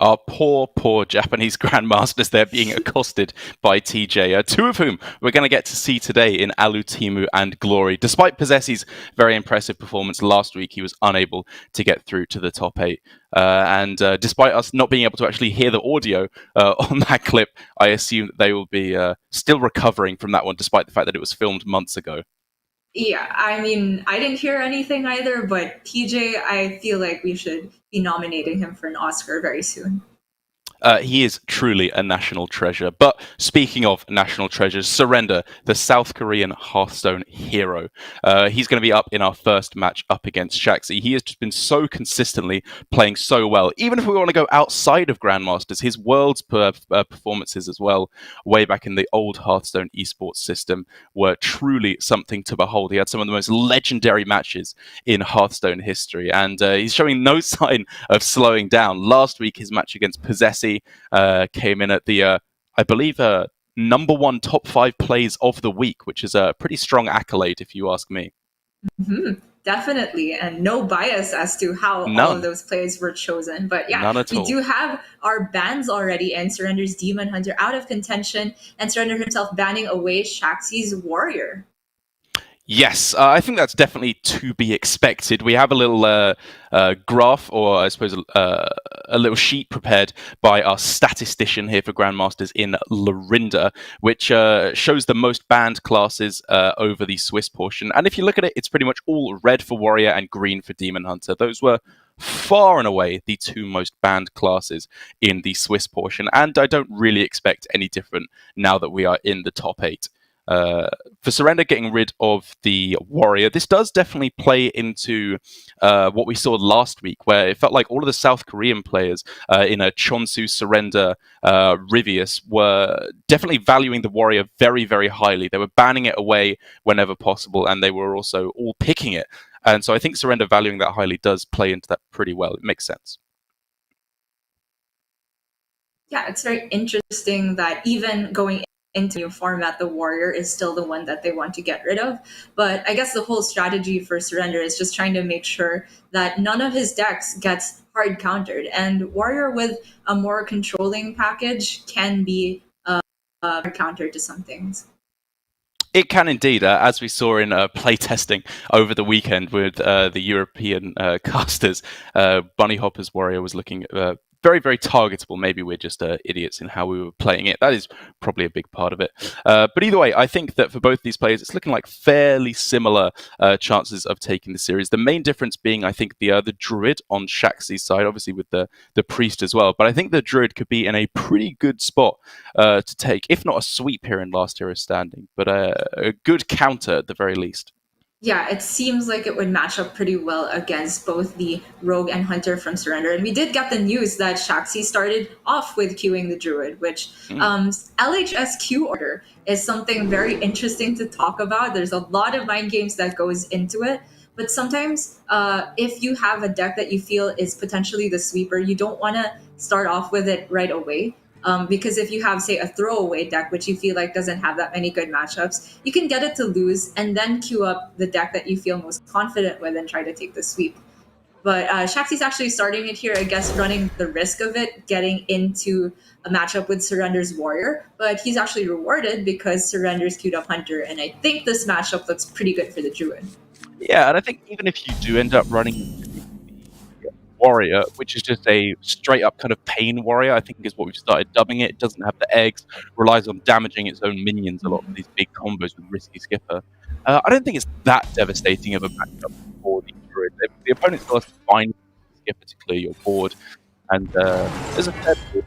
Our poor Japanese Grandmasters there being accosted by TJ, two of whom we're going to get to see today in Alutimu and Glory. Despite Possessi's very impressive performance last week, he was unable to get through to the top 8. And despite us not being able to actually hear the audio on that clip, I assume that they will be still recovering from that one, despite the fact that it was filmed months ago. Yeah, I mean, I didn't hear anything either, but TJ, I feel like we should be nominating him for an Oscar very soon. He is truly a national treasure. But speaking of national treasures, Surrender, the South Korean Hearthstone hero. He's going to be up in our first match up against Shaxy. He has just been so consistently playing so well. Even if we want to go outside of Grandmasters, his Worlds performances as well, way back in the old Hearthstone Esports system, were truly something to behold. He had some of the most legendary matches in Hearthstone history, and he's showing no sign of slowing down. Last week, his match against Possessi came in at the, I believe, number 1 top 5 plays of the week, which is a pretty strong accolade, if you ask me. Mm-hmm. Definitely, and no bias as to how all of those plays were chosen. But yeah, we do have our bans already, and Surrender's Demon Hunter out of contention, and Surrender himself banning away Shaxy's Warrior. Yes, I think that's definitely to be expected. We have a little graph, or I suppose a little sheet prepared by our statistician here for Grandmasters in Lorinda, which shows the most banned classes over the Swiss portion. And if you look at it, it's pretty much all red for Warrior and green for Demon Hunter. Those were far and away the 2 most banned classes in the Swiss portion, and I don't really expect any different now that we are in the top 8. For Surrender getting rid of the Warrior, this does definitely play into what we saw last week, where it felt like all of the South Korean players in a Chonsu, Surrender, Rivius were definitely valuing the Warrior very, very highly. They were banning it away whenever possible, and they were also all picking it. And so I think Surrender valuing that highly does play into that pretty well. It makes sense. Yeah, it's very interesting that even going into new format, the Warrior is still the one that they want to get rid of. But I guess the whole strategy for Surrender is just trying to make sure that none of his decks gets hard countered. And Warrior with a more controlling package can be countered to some things. It can indeed, as we saw in playtesting over the weekend with the European casters. Bunny Hopper's Warrior was looking very, very targetable. Maybe we're just idiots in how we were playing it. That is probably a big part of it. But either way, I think that for both these players, it's looking like fairly similar chances of taking the series. The main difference being, I think, the Druid on Shaxy's side, obviously with the Priest as well. But I think the Druid could be in a pretty good spot to take, if not a sweep here in Last Hero Standing, but a good counter at the very least. Yeah, it seems like it would match up pretty well against both the Rogue and Hunter from Surrender. And we did get the news that Shaxy started off with queuing the Druid, which LHS queue order is something very interesting to talk about. There's a lot of mind games that goes into it. But sometimes if you have a deck that you feel is potentially the sweeper, you don't want to start off with it right away. Because if you have, say, a throwaway deck, which you feel like doesn't have that many good matchups, you can get it to lose and then queue up the deck that you feel most confident with and try to take the sweep. But Shaxy's actually starting it here, I guess, running the risk of it, getting into a matchup with Surrender's Warrior. But he's actually rewarded because Surrender's queued up Hunter, and I think this matchup looks pretty good for the Druid. Yeah, and I think even if you do end up running Warrior, which is just a straight up kind of pain warrior, I think is what we've started dubbing it. It doesn't have the eggs, relies on damaging its own minions a lot of these big combos with Risky Skipper. I don't think it's that devastating of a matchup for the Druid. The opponent still has to find Skipper to clear your board, and there's a fair bit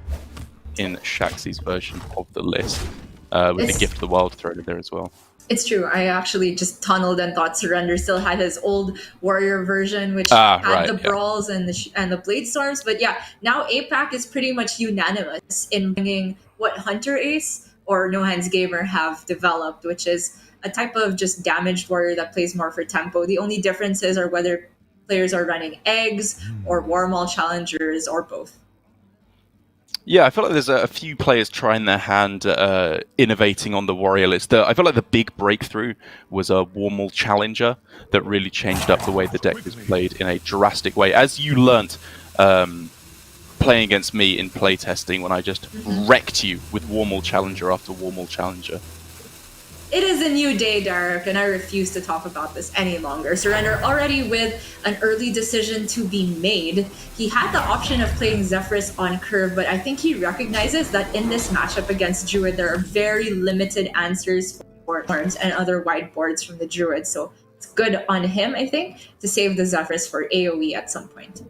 in Shaxy's version of the list with the Gift of the Wild thrown in there as well. It's true. I actually just tunneled and thought Surrender still had his old Warrior version, which had the brawls and the blade storms. But yeah, now APAC is pretty much unanimous in bringing what Hunter Ace or No Hands Gamer have developed, which is a type of just damaged warrior that plays more for tempo. The only differences are whether players are running eggs or War Maul challengers or both. Yeah, I feel like there's a few players trying their hand innovating on the Warrior list. I feel like the big breakthrough was a War Maul Challenger that really changed up the way the deck was played in a drastic way. As you learnt playing against me in playtesting when I just wrecked you with Warmall Challenger after Warmall Challenger. It is a new day, Derek, and I refuse to talk about this any longer. Surrender already with an early decision to be made. He had the option of playing Zephyrus on curve, but I think he recognizes that in this matchup against Druid, there are very limited answers for horns and other wide boards from the Druid. So it's good on him, I think, to save the Zephyrus for AoE at some point.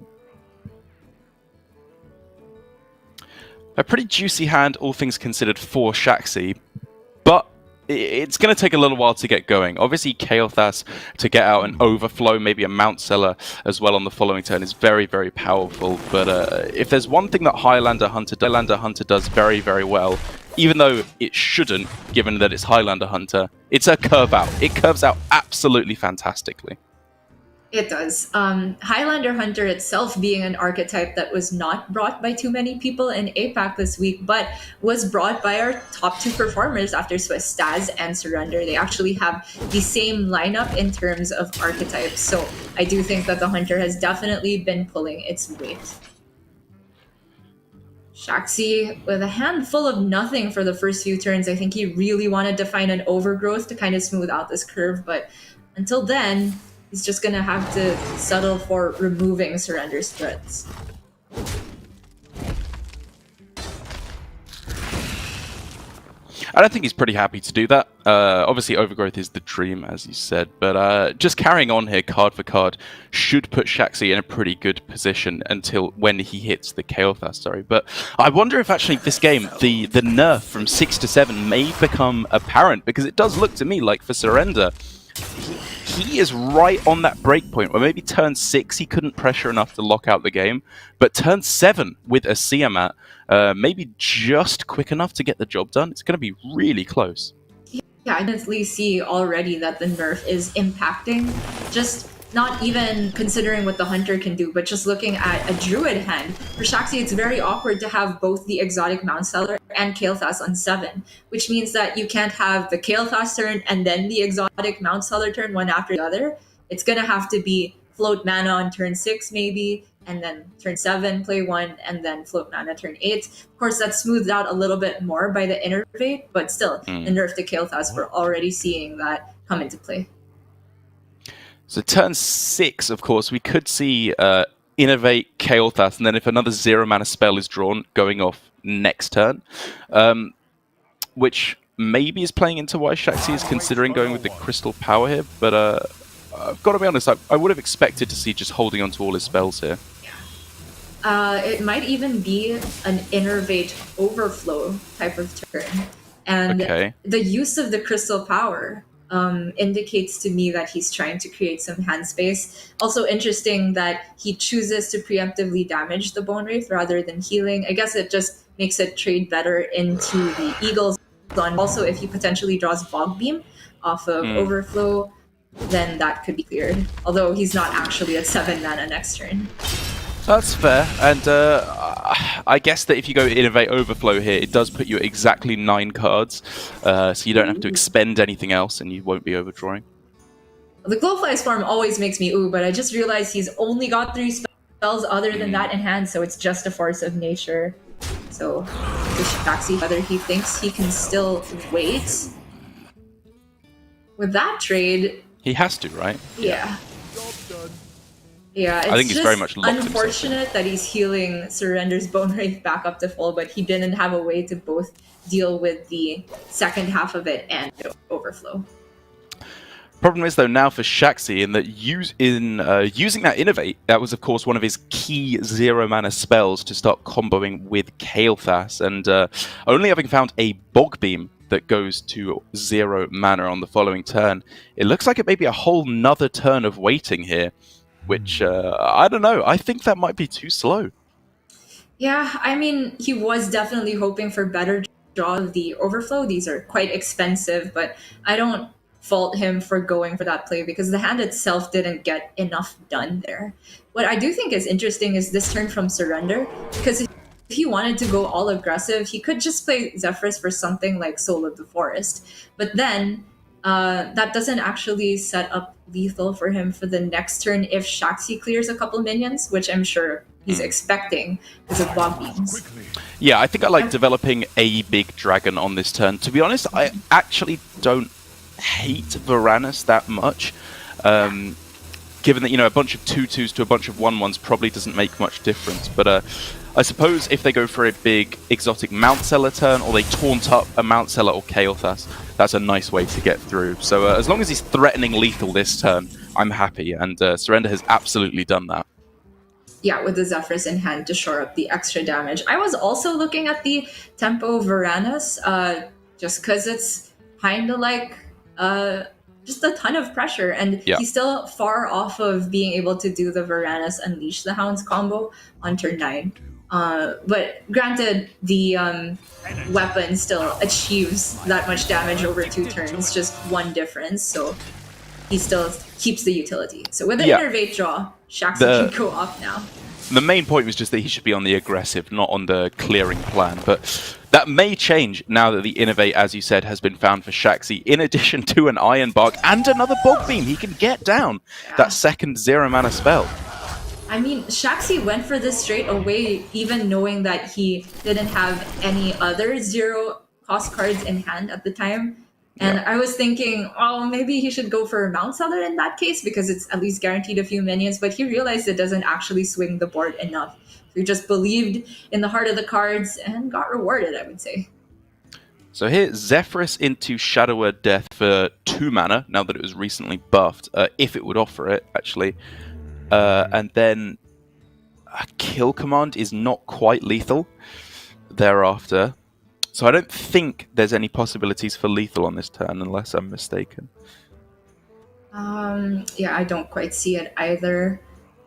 A pretty juicy hand, all things considered, for Shaxy, but it's going to take a little while to get going. Obviously, Kael'thas to get out an overflow, maybe a Mount Seller as well on the following turn is very, very powerful. But if there's one thing that Highlander Hunter does very, very well, even though it shouldn't, given that it's Highlander Hunter, it's a curve out. It curves out absolutely fantastically. It does. Highlander Hunter itself being an archetype that was not brought by too many people in APAC this week, but was brought by our top two performers after Swiss, Staz and Surrender. They actually have the same lineup in terms of archetypes. So I do think that the Hunter has definitely been pulling its weight. Shaxy with a handful of nothing for the first few turns. I think he really wanted to find an overgrowth to kind of smooth out this curve, but until then, he's just going to have to settle for removing Surrender's threats. I don't think he's pretty happy to do that. Obviously, Overgrowth is the dream, as you said, but just carrying on here card for card should put Shaxy in a pretty good position until when he hits the Kael'thas, sorry. But I wonder if actually this game, the nerf from 6 to 7 may become apparent, because it does look to me like for Surrender, he is right on that break point where maybe turn 6 he couldn't pressure enough to lock out the game, but turn 7 with a Siamat, maybe just quick enough to get the job done. It's going to be really close. Yeah, I definitely see already that the nerf is impacting, just not even considering what the Hunter can do, but just looking at a Druid hand. For Shaxy, it's very awkward to have both the exotic Mount Seller and Kael'thas on 7, which means that you can't have the Kael'thas turn and then the exotic Mount Seller turn one after the other. It's going to have to be float mana on turn 6 maybe, and then turn 7 play 1, and then float mana turn 8. Of course, that's smoothed out a little bit more by the Innervate, but still, the nerf to Kael'thas, we're already seeing that come into play. So turn 6, of course, we could see Innervate, Kael'thas, and then if another 0 mana spell is drawn, going off next turn, which maybe is playing into why Shaxy is considering going with the Crystal Power here, but I've got to be honest, I would have expected to see just holding on to all his spells here. It might even be an Innervate Overflow type of turn. And the use of the Crystal Power indicates to me that he's trying to create some hand space. Also interesting that he chooses to preemptively damage the Bone Wraith rather than healing. I guess it just makes it trade better into the Eagle's Gun. Also, if he potentially draws Bog Beam off of Overflow, then that could be cleared. Although he's not actually at 7 mana next turn. That's fair, and I guess that if you go Innervate Overflow here, it does put you at exactly 9 cards, so you don't have to expend anything else, and you won't be overdrawing. The Glowfly's form always makes me ooh, but I just realized he's only got 3 spells other than that in hand, so it's just a Force of Nature. So, Shaxy, whether he thinks he can still wait. With that trade... He has to, right? Yeah. Yeah, it's I think he's very much locked unfortunate that he's healing Surrender's Bone Wraith back up to full, but he didn't have a way to both deal with the second half of it and Overflow. Problem is, though, now for Shaxy, in that using that Innervate, that was, of course, one of his key 0 mana spells to start comboing with Kael'thas, and only having found a Bog Beam that goes to 0 mana on the following turn, it looks like it may be a whole nother turn of waiting here. Which, I don't know, I think that might be too slow. Yeah, I mean, he was definitely hoping for better draw of the Overflow. These are quite expensive, but I don't fault him for going for that play because the hand itself didn't get enough done there. What I do think is interesting is this turn from Surrender, because if he wanted to go all aggressive, he could just play Zephyrus for something like Soul of the Forest. But then... that doesn't actually set up lethal for him for the next turn if Shaxy clears a couple minions, which I'm sure he's expecting because of bog beams. Yeah, I think I like developing a big dragon on this turn. To be honest, I actually don't hate Varanus that much. Given that, a bunch of 2/2s to a bunch of 1/1s probably doesn't make much difference. But I suppose if they go for a big exotic Mount Seller turn, or they taunt up a Mount Seller or Kael'thas, that's a nice way to get through. So as long as he's threatening lethal this turn, I'm happy. And Surrender has absolutely done that. Yeah, with the Zephrys in hand to shore up the extra damage. I was also looking at the Tempo Varanus, just because it's kind of like just a ton of pressure, and he's still far off of being able to do the Varanus Unleash the Hounds combo on turn 9. But granted, the weapon still achieves that much damage over 2 turns, just one difference, so he still keeps the utility. So with the Innervate draw, Shaxy can go off now. The main point was just that he should be on the aggressive, not on the clearing plan. But that may change now that the Innervate, as you said, has been found for Shaxy. In addition to an Iron Bark and another Bog Beam, he can get down that second 0-mana spell. I mean, Shaxy went for this straight away, even knowing that he didn't have any other 0-cost cards in hand at the time. And I was thinking, oh, maybe he should go for Mount Seller in that case, because it's at least guaranteed a few minions. But he realized it doesn't actually swing the board enough. He just believed in the heart of the cards and got rewarded, I would say. So here, Zephrys into Shadower Death for 2 mana, now that it was recently buffed, if it would offer it, actually. And then a Kill Command is not quite lethal thereafter. So I don't think there's any possibilities for lethal on this turn, unless I'm mistaken. Yeah, I don't quite see it either.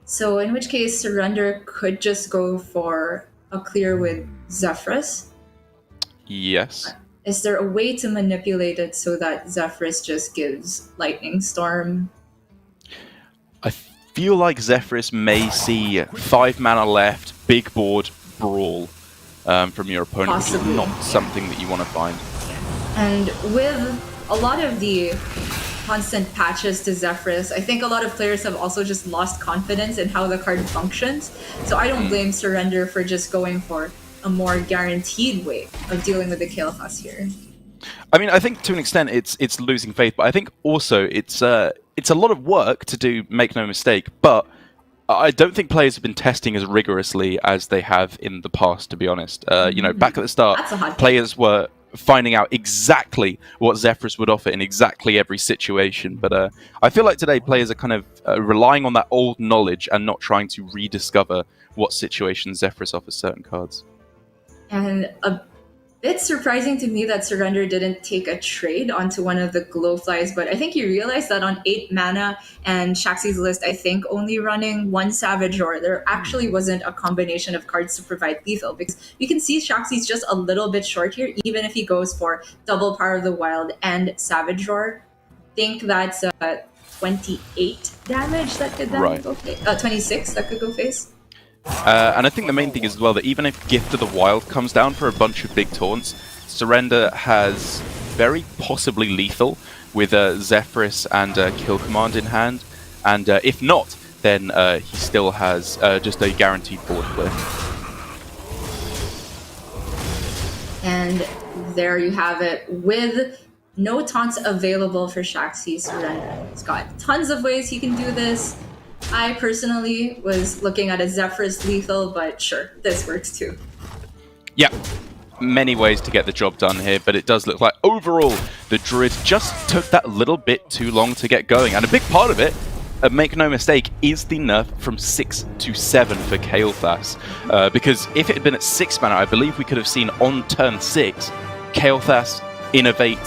So in which case, Surrender could just go for a clear with Zephrys. Yes. Is there a way to manipulate it so that Zephrys just gives Lightning Storm? I feel like Zephrys may see 5 mana left, big board, brawl. From your opponent, Possibly. Which is not something that you want to find. And with a lot of the constant patches to Zephrys, I think a lot of players have also just lost confidence in how the card functions. So I don't blame Surrender for just going for a more guaranteed way of dealing with the Kael'thas here. I mean, I think to an extent it's losing faith, but I think also it's a lot of work to do, make no mistake, but I don't think players have been testing as rigorously as they have in the past, to be honest. Back at the start, players were finding out exactly what Zephrys would offer in exactly every situation. But I feel like today players are kind of relying on that old knowledge and not trying to rediscover what situations Zephrys offers certain cards. And a bit surprising to me that Surrender didn't take a trade onto one of the Glowflies, but I think he realized that on 8 mana and Shaxy's list, I think only running 1 Savage Roar, there actually wasn't a combination of cards to provide lethal, because you can see Shaxy's just a little bit short here, even if he goes for double Power of the Wild and Savage Roar. I think that's 28 damage that could then go face. 26 that could go face. And I think the main thing is as well that even if Gift of the Wild comes down for a bunch of big taunts, Surrender has very possibly lethal with Zephrys and Kill Command in hand. And if not, then he still has just a guaranteed board clear. And there you have it, with no taunts available for Shaxy. Surrender. He's got tons of ways he can do this. I personally was looking at a Zephrys lethal, but sure, this works too. Yeah, many ways to get the job done here, but it does look like overall the Druid just took that little bit too long to get going. And a big part of it, make no mistake, is the nerf from 6 to 7 for Kael'thas. Because if it had been at 6 mana, I believe we could have seen on turn 6, Kael'thas innovate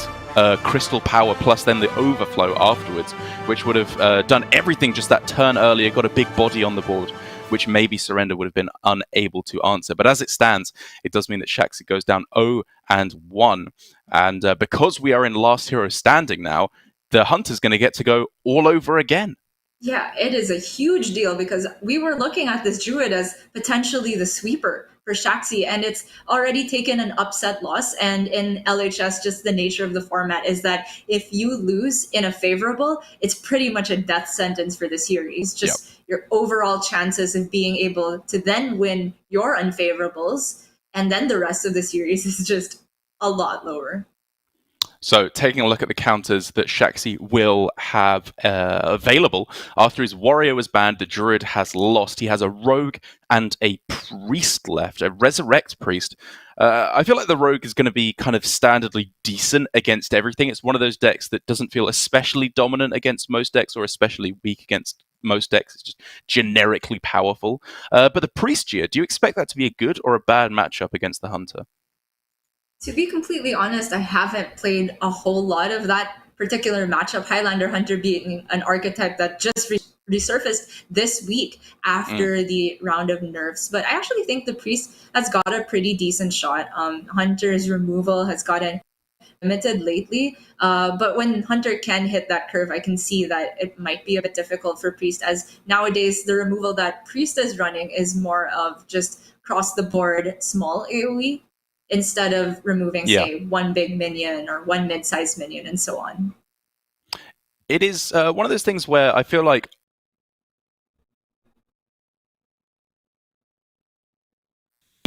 Crystal Power plus then the Overflow afterwards, which would have done everything just that turn earlier, got a big body on the board, which maybe Surrender would have been unable to answer. But as it stands, it does mean that Shaxy goes down 0-1. And because we are in last hero standing now, the Hunter's going to get to go all over again. Yeah, it is a huge deal, because we were looking at this Druid as potentially the sweeper for Shaxy, and it's already taken an upset loss. And in LHS, just the nature of the format is that if you lose in a favorable, it's pretty much a death sentence for the series. Just your overall chances of being able to then win your unfavorables, and then the rest of the series is just a lot lower. So, taking a look at the counters that Shaxy will have available after his warrior was banned, the druid has lost. He has a rogue and a priest left, a resurrect priest. I feel like the rogue is going to be kind of standardly decent against everything. It's one of those decks that doesn't feel especially dominant against most decks or especially weak against most decks. It's just generically powerful. But the priest gear, do you expect that to be a good or a bad matchup against the hunter? To be completely honest, I haven't played a whole lot of that particular matchup, Highlander Hunter being an archetype that just resurfaced this week after the round of nerfs. But I actually think the Priest has got a pretty decent shot. Hunter's removal has gotten limited lately, but when Hunter can hit that curve, I can see that it might be a bit difficult for Priest, as nowadays the removal that Priest is running is more of just cross the board small AoE instead of removing, Yeah. say, one big minion or one mid-sized minion and so on. It is one of those things where I feel like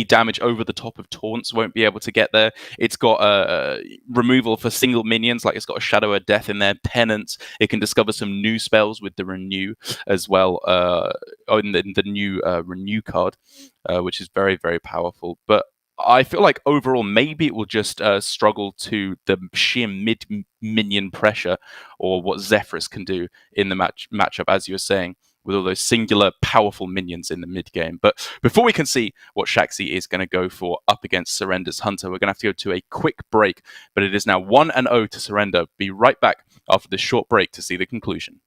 damage over the top of taunts won't be able to get there. It's got removal for single minions, like it's got a Shadow of Death in there, Penance. It can discover some new spells with the Renew as well, in the new Renew card, which is very, very powerful. But I feel like overall, maybe it will just struggle to the sheer mid-minion pressure or what Zephyrus can do in the matchup, as you were saying, with all those singular powerful minions in the mid game. But before we can see what Shaxy is going to go for up against Surrender's Hunter, we're going to have to go to a quick break. But it is now 1-0 to Surrender. Be right back after this short break to see the conclusion.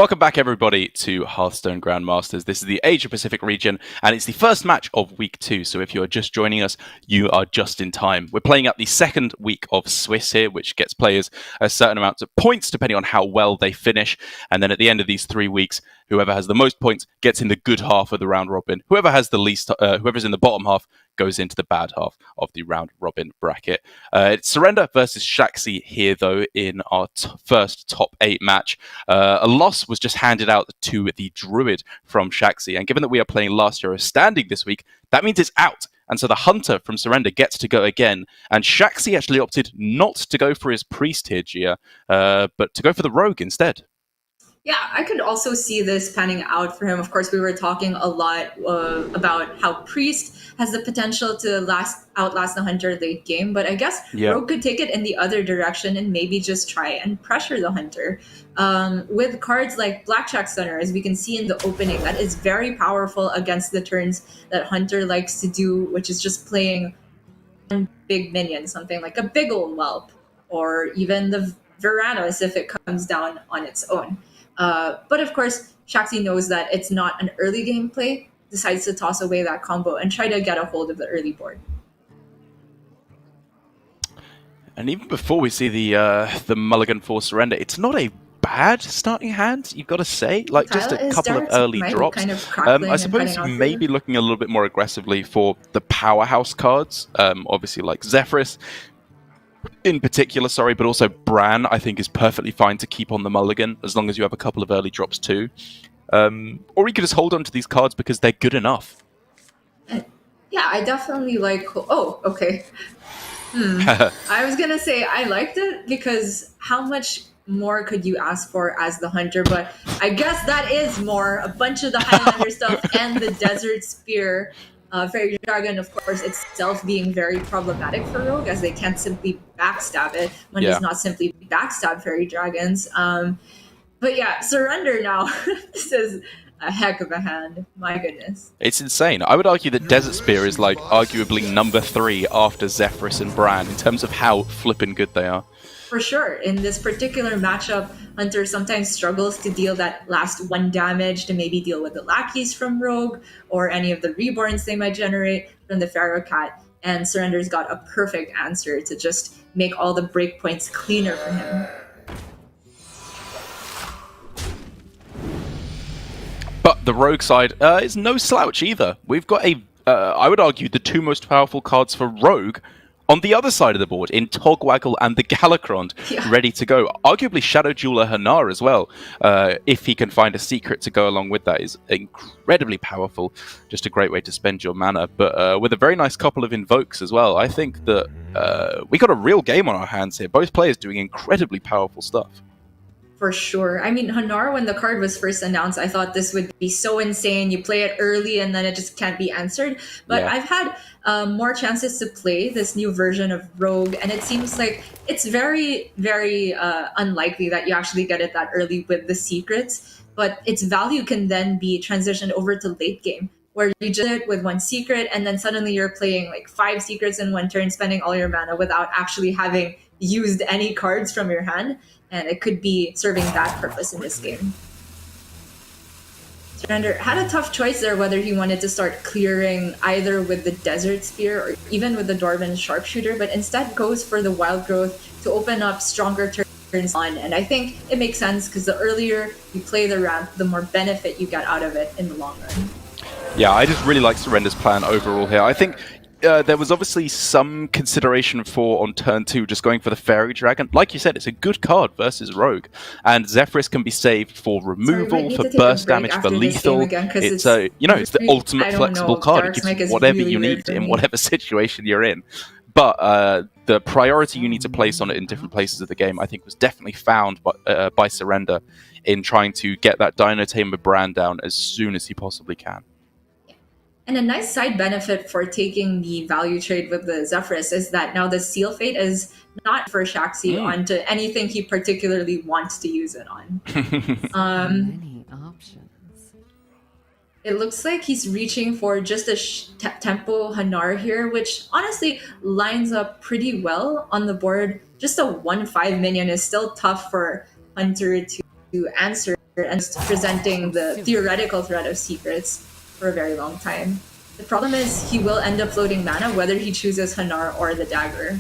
Welcome back, everybody, to Hearthstone Grandmasters. This is the Asia Pacific region, and it's the first match of Week 2. So if you are just joining us, you are just in time. We're playing up the second week of Swiss here, which gets players a certain amount of points, depending on how well they finish. And then at the end of these 3 weeks, whoever has the most points gets in the good half of the round robin. Whoever has the least, whoever's in the bottom half goes into the bad half of the round robin bracket. It's Surrender versus Shaxy here, though, in our first top 8 match. A loss was just handed out to the Druid from Shaxy, and given that we are playing last year as standing this week, that means it's out. And so the Hunter from Surrender gets to go again, and Shaxy actually opted not to go for his Priest here, Gia, but to go for the Rogue instead. Yeah, I could also see this panning out for him. Of course, we were talking a lot about how Priest has the potential to outlast the Hunter late game, but I guess Rogue could take it in the other direction and maybe just try and pressure the Hunter. With cards like Blackjack Stunner, as we can see in the opening, that is very powerful against the turns that Hunter likes to do, which is just playing one big minion, something like a big old whelp, or even the Varanus if it comes down on its own. But of course, Shaxy knows that it's not an early game play, decides to toss away that combo and try to get a hold of the early board. And even before we see the mulligan for Surrender, it's not a bad starting hand, you've got to say. Like, just a couple of early drops. Kind of I suppose you may be looking a little bit more aggressively for the powerhouse cards, obviously like Zephyrus in particular, but also Bran, I think, is perfectly fine to keep on the mulligan as long as you have a couple of early drops too. Or you could just hold on to these cards because they're good enough. Yeah, I definitely like... Oh, okay. I was going to say I liked it because how much more could you ask for as the Hunter? But I guess that is more a bunch of the Highlander stuff and the Desert Spear. Fairy Dragon, of course, itself being very problematic for Rogue, as they can't simply backstab it. One does not simply backstab Fairy Dragons. But yeah, Surrender now. This is a heck of a hand. My goodness. It's insane. I would argue that Desert Spear is like arguably number 3 after Zephyrus and Bran in terms of how flippin' good they are. For sure. In this particular matchup, Hunter sometimes struggles to deal that last 1 damage to maybe deal with the lackeys from Rogue or any of the reborns they might generate from the Pharaoh Cat. And Surrender's got a perfect answer to just make all the breakpoints cleaner for him. But the Rogue side is no slouch either. We've got I would argue, the 2 most powerful cards for Rogue on the other side of the board, in Togwaggle and the Galakrond, ready to go. Arguably Shadow Jeweler Hanar as well, if he can find a secret to go along with that, is incredibly powerful. Just a great way to spend your mana, but with a very nice couple of invokes as well. I think that we got a real game on our hands here. Both players doing incredibly powerful stuff. For sure. I mean, Hanar, when the card was first announced, I thought this would be so insane. You play it early and then it just can't be answered. But I've had more chances to play this new version of Rogue, and it seems like it's very, very unlikely that you actually get it that early with the secrets. But its value can then be transitioned over to late game, where you just do it with 1 secret, and then suddenly you're playing like 5 secrets in 1 turn, spending all your mana without actually having used any cards from your hand. And it could be serving that purpose in this game. Surrender had a tough choice there whether he wanted to start clearing either with the Desert Spear or even with the Dwarven Sharpshooter, but instead goes for the Wild Growth to open up stronger turns on. And I think it makes sense because the earlier you play the ramp, the more benefit you get out of it in the long run. Yeah, I just really like Surrender's plan overall here. I think there was obviously some consideration for, on turn 2, just going for the Fairy Dragon. Like you said, it's a good card versus Rogue. And Zephyrus can be saved for removal, for burst damage, for lethal. It's it's the ultimate flexible card. It gives you whatever you need in whatever situation you're in. But the priority you need to place on it in different places of the game, I think, was definitely found by Surrender in trying to get that Dino Tamer Bran down as soon as he possibly can. And a nice side benefit for taking the value trade with the Zephyrus is that now the Seal Fate is not for Shaxy onto anything he particularly wants to use it on. Many options. It looks like he's reaching for just a Tempo Hanar here, which honestly lines up pretty well on the board. Just a 1/5 minion is still tough for Hunter to answer and just presenting the theoretical threat of secrets for a very long time. The problem is he will end up floating mana whether he chooses Hanar or the dagger.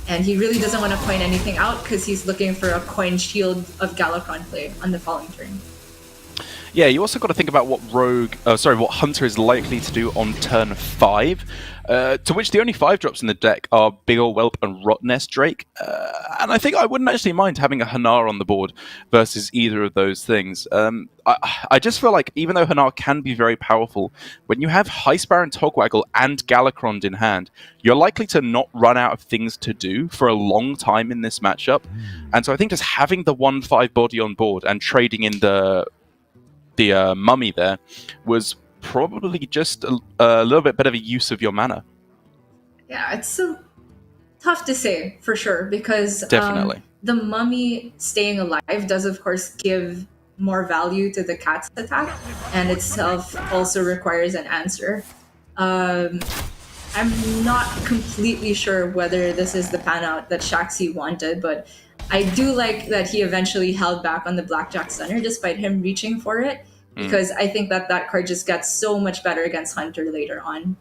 And he really doesn't want to coin anything out because he's looking for a coin Shield of Galakron play on the following turn. Yeah, you also got to think about what what Hunter is likely to do on turn 5, to which the only 5 drops in the deck are Big Ol' Whelp and Rotnest Drake, and I think I wouldn't actually mind having a Hanar on the board versus either of those things. I just feel like even though Hanar can be very powerful, when you have Heistbaron, Togwaggle, and Galakron in hand, you're likely to not run out of things to do for a long time in this matchup, and so I think just having the 1/5 body on board and trading in the mummy there was probably just a little bit better use of your mana. Yeah, it's so tough to say for sure because Definitely. The mummy staying alive does of course give more value to the cat's attack and itself also requires an answer. I'm not completely sure whether this is the pan out that Shaxy wanted, but I do like that he eventually held back on the Blackjack Stunner despite him reaching for it, because I think that that card just gets so much better against Hunter later on.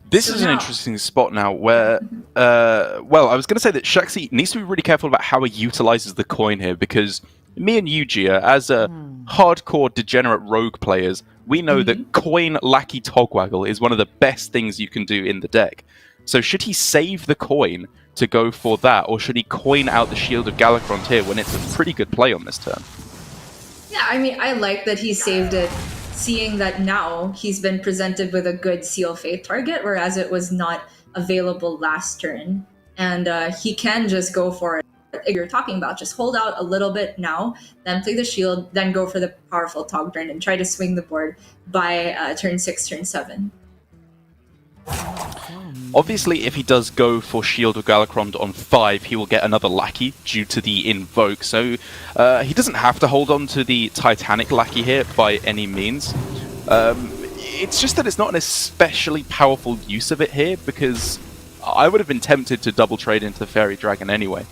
This is an interesting spot now where, well, I was going to say that Shaxy needs to be really careful about how he utilizes the coin here, because me and you, Gia, as a hardcore degenerate rogue players, we know that coin Lackey Togwaggle is one of the best things you can do in the deck. So should he save the coin to go for that, or should he coin out the Shield of Galakron here when it's a pretty good play on this turn? Yeah, I mean, I like that he saved it, seeing that now he's been presented with a good Seal Faith target, whereas it was not available last turn. And he can just go for it. Like you're talking about, just hold out a little bit now, then play the shield, then go for the powerful Tog turn and try to swing the board by turn 6, turn 7. Obviously, if he does go for Shield of Galakron on 5, he will get another Lackey due to the Invoke, so he doesn't have to hold on to the Titanic Lackey here by any means. It's just that it's not an especially powerful use of it here, because I would have been tempted to double trade into the Fairy Dragon anyway.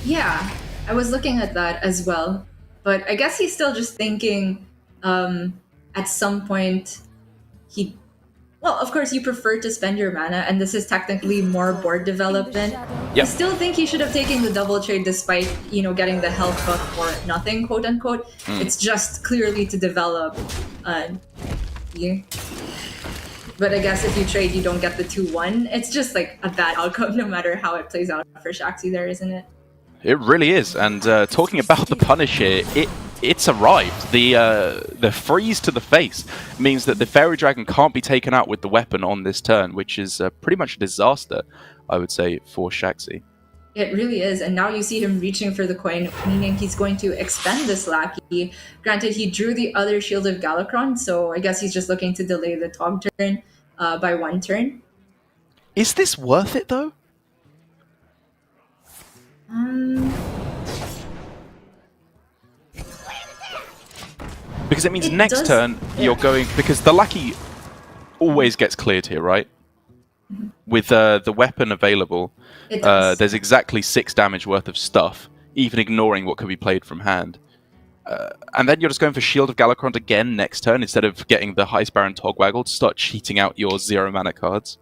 Yeah, I was looking at that as well, but I guess he's still just thinking at some point well, of course, you prefer to spend your mana, and this is technically more board development. Yep. I still think he should have taken the double trade despite, getting the health buff for nothing, quote unquote. It's just clearly to develop. Yeah. But I guess if you trade, you don't get the 2-1. It's just like a bad outcome no matter how it plays out for Shaxy there, isn't it? It really is, and talking about the punish here, it's arrived. The freeze to the face means that the Fairy Dragon can't be taken out with the weapon on this turn, which is pretty much a disaster, I would say, for Shaxy. It really is, and now you see him reaching for the coin, meaning he's going to expend this Lackey. Granted, he drew the other Shield of Galakron, so I guess he's just looking to delay the Tog turn by 1 turn. Is this worth it, though? Because it means next turn you're going, because the Lackey always gets cleared here, right? With the weapon available, there's exactly 6 damage worth of stuff, even ignoring what could be played from hand. And then you're just going for Shield of Galakron again next turn instead of getting the Heistbaron Togwaggle to start cheating out your 0 mana cards.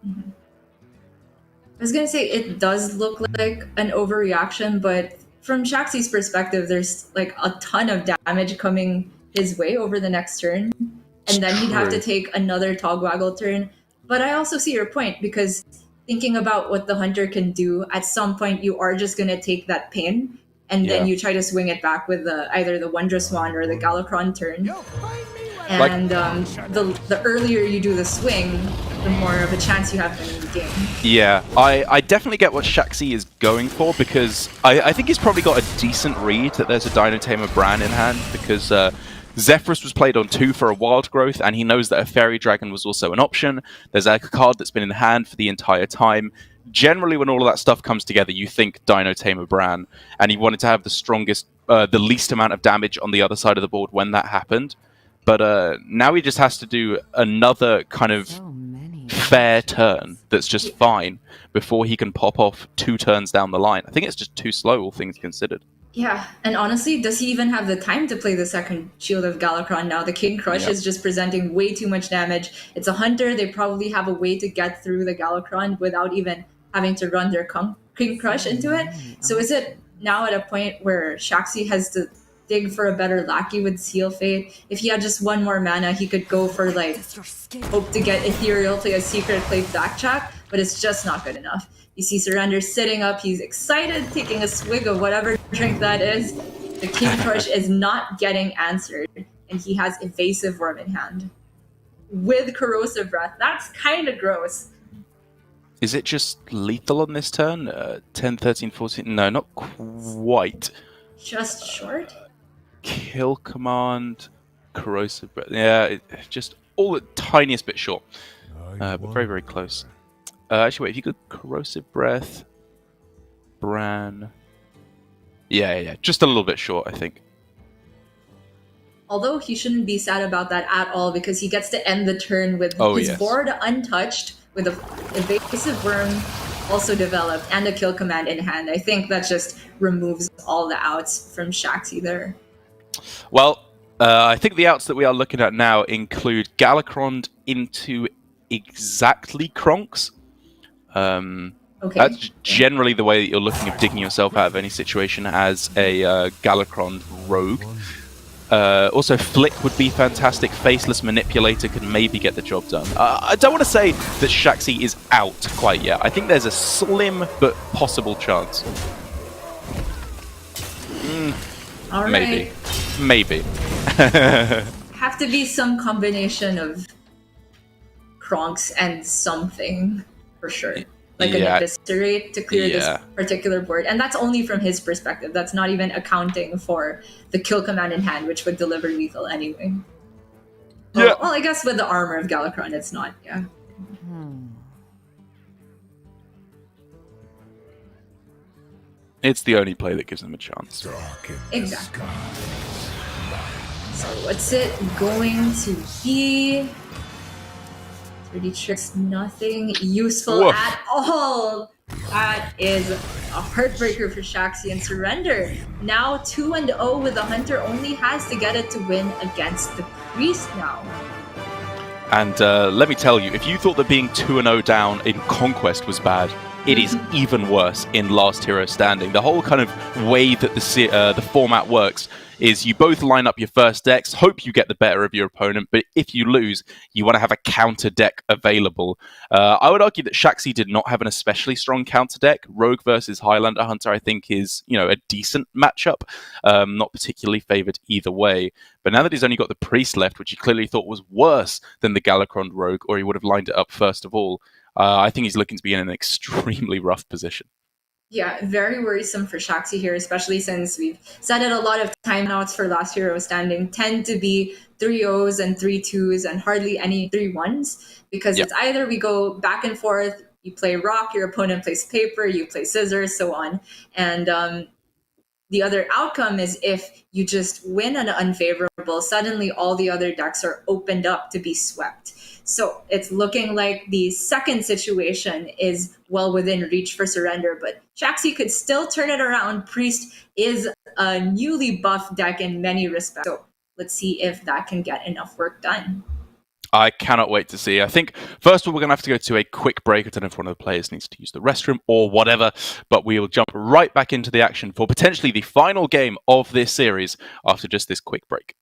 I was gonna say it does look like an overreaction, but from Shaxy's perspective, there's like a ton of damage coming his way over the next turn, and then he'd have to take another Togwaggle turn. But I also see your point, because thinking about what the Hunter can do, at some point you are just gonna take that pain, and then you try to swing it back with either the Wondrous Wand or the Galakron turn. And the earlier you do the swing, the more of a chance you have to win the game. Yeah, I definitely get what Shaxy is going for, because I think he's probably got a decent read that there's a Dinotamer Bran in hand, because Zephyrus was played on 2 for a Wild Growth, and he knows that a Fairy Dragon was also an option. There's a card that's been in hand for the entire time. Generally, when all of that stuff comes together, you think Dinotamer Bran, and he wanted to have the strongest, the least amount of damage on the other side of the board when that happened. But now he just has to do another kind of fair turn that's just fine before he can pop off 2 turns down the line. I think it's just too slow, all things considered. Yeah, and honestly, does he even have the time to play the second Shield of Galakron now? The King Crush is just presenting way too much damage. It's a Hunter. They probably have a way to get through the Galakron without even having to run their King Crush into it. So is it now at a point where Shaxy has to dig for a better Lackey with Seal Fate? If he had just 1 more mana, he could go for like hope to get Ethereal, play a Secret, play Blackjack, but it's just not good enough. You see Surrender sitting up, he's excited, taking a swig of whatever drink that is. The King Crush is not getting answered, and he has Evasive Worm in hand. With Corrosive Breath, that's kind of gross. Is it just lethal on this turn? 10, 13, 14? No, not quite. Just short? Kill Command, Corrosive Breath. Yeah, just all the tiniest bit short. But very, very close. Actually, wait, if you could Corrosive Breath, Bran. Yeah. Just a little bit short, I think. Although he shouldn't be sad about that at all, because he gets to end the turn with his board untouched, with a Evasive Worm also developed, and a Kill Command in hand. I think that just removes all the outs from Shaxy there. Well, I think the outs that we are looking at now include Galakron into exactly Kronks. That's generally the way that you're looking at digging yourself out of any situation as a Galakron rogue. Also, Flick would be fantastic. Faceless Manipulator could maybe get the job done. I don't want to say that Shaxy is out quite yet. I think there's a slim but possible chance. All maybe. right. Maybe. Have to be some combination of Kronks and something, for sure. Like an Eviscerate to clear this particular board. And that's only from his perspective. That's not even accounting for the Kill Command in hand, which would deliver lethal anyway. Yeah. Well, I guess with the armor of Galakron, it's not, It's the only play that gives them a chance. Exactly. So what's it going to be? 30 tricks, nothing useful at all. That is a heartbreaker for Shaxy, and Surrender. Now 2-0 with the Hunter, only has to get it to win against the Priest now. And let me tell you, if you thought that being 2-0 down in Conquest was bad, it is even worse in Last Hero Standing. The whole kind of way that the format works is you both line up your first decks, hope you get the better of your opponent, but if you lose, you want to have a counter deck available. I would argue that Shaxy did not have an especially strong counter deck. Rogue versus Highlander Hunter, I think, is a decent matchup, not particularly favored either way. But now that he's only got the Priest left, which he clearly thought was worse than the Galakron Rogue, or he would have lined it up first of all, I think he's looking to be in an extremely rough position. Yeah, very worrisome for Shaxy here, especially since we've said it a lot of timeouts for Last Hero Standing tend to be 3-0s and 3-2s and hardly any 3-1s, because it's either we go back and forth, you play rock, your opponent plays paper, you play scissors, so on. And the other outcome is if you just win an unfavorable, suddenly all the other decks are opened up to be swept. So it's looking like the second situation is well within reach for Surrender, but Shaxy could still turn it around. Priest is a newly buffed deck in many respects. So let's see if that can get enough work done. I cannot wait to see. I think, first of all, we're going to have to go to a quick break. I don't know if one of the players needs to use the restroom or whatever, but we will jump right back into the action for potentially the final game of this series after just this quick break.